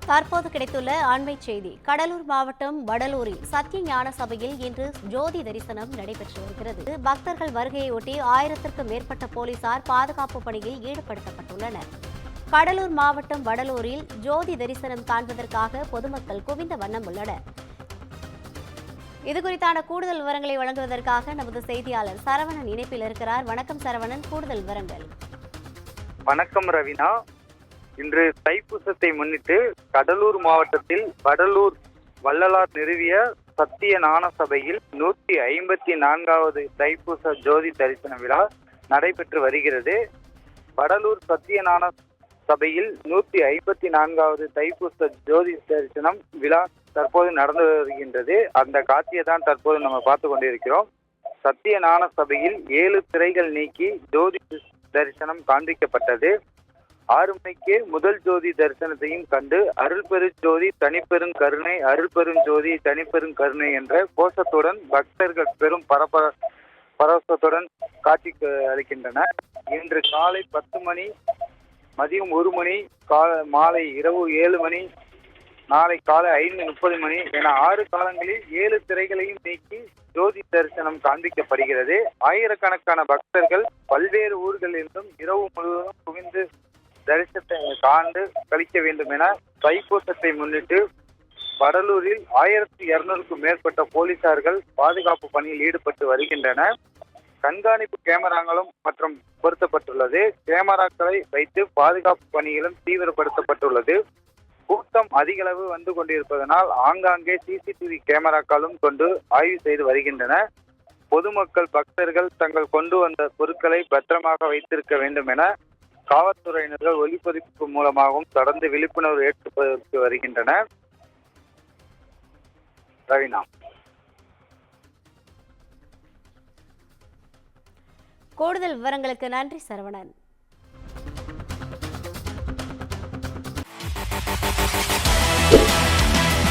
தற்போது கிடைத்துள்ள அண்மை செய்தி. கடலூர் மாவட்டம் வடலூரில் சத்திய ஞான சபையில் இன்று ஜோதி தரிசனம் நடைபெற்று வருகிறது. பக்தர்கள் வருகையொட்டி 1000க்கும் மேற்பட்ட போலீசார் பாதுகாப்பு பணியில் ஈடுபடுத்தப்பட்டுள்ளனர். கடலூர் மாவட்டம் வடலூரில் ஜோதி தரிசனம் காண்பதற்காக பொதுமக்கள் குவிந்த வண்ணம் உள்ளனர். இதுகுறித்தான கூடுதல் விவரங்களை வழங்குவதற்காக நமது செய்தியாளர் சரவணன் இணைப்பில் இருக்கிறார். வணக்கம் சரவணன், கூடுதல் விவரங்கள். வணக்கம் ரவினா. இன்று தைப்பூசத்தை முன்னிட்டு கடலூர் மாவட்டத்தில் வடலூர் வள்ளலார் நிறுவிய சத்திய ஞான சபையில் 154வது தைப்பூச ஜோதி தரிசன விழா நடைபெற்று வருகிறது. வடலூர் சத்திய ஞான சபையில் 154வது தைப்பூச ஜோதி தரிசனம் விழா தற்போது நடந்து வருகின்றது. அந்த காட்சியை தான் தற்போது நம்ம பார்த்து கொண்டிருக்கிறோம். சத்திய ஞான சபையில் 7 திரைகள் நீக்கி ஜோதி தரிசனம் காண்பிக்கப்பட்டது. 6 மணிக்கு முதல் ஜோதி தரிசனத்தையும் கண்டு அருள்பெரு ஜோதி தனிப்பெரும் கருணை, அருள்பெரும் ஜோதி தனிப்பெரும் கருணை என்ற கோஷத்துடன் பக்தர்கள் பெரும் பரவசத்துடன் காட்சி அளிக்கின்றனர். இன்று காலை 10 மணி, மதியம் 1 மணி, மாலை இரவு 7 மணி, நாளை காலை 5:30 மணி என 6 காலங்களில் 7 திரைகளையும் நீக்கி ஜோதி தரிசனம் காண்பிக்கப்படுகிறது. ஆயிரக்கணக்கான பக்தர்கள் பல்வேறு ஊர்களிலிருந்தும் இரவு முழுவதும் குவிந்து தரிசனத்தை காண்டு கழிக்க வேண்டும் என தைப்பூசத்தை முன்னிட்டு வடலூரில் 1200க்கும் மேற்பட்ட போலீசார்கள் பாதுகாப்பு பணியில் ஈடுபட்டு வருகின்றனர். கண்காணிப்பு கேமராக்களும் மற்றும் பொருத்தப்பட்டுள்ளது. கேமராக்களை வைத்து பாதுகாப்பு பணிகளும் தீவிரப்படுத்தப்பட்டுள்ளது. கூட்டம் அதிக அளவு வந்து கொண்டிருப்பதனால் ஆங்காங்கே சிசிடிவி கேமராக்களும் கொண்டு ஆய்வு செய்து வருகின்றனர். பொதுமக்கள் பக்தர்கள் தங்கள் கொண்டு வந்த பொருட்களை பத்திரமாக வைத்திருக்க வேண்டும் என காவல்துறையினர்கள் ஒலிபரப்பு மூலமாகவும் தொடர்ந்து விழிப்புணர்வு ஏற்படுத்தி வருகின்றனர். ரவினா, கூடுதல் விவரங்களுக்கு நன்றி சரவணன்.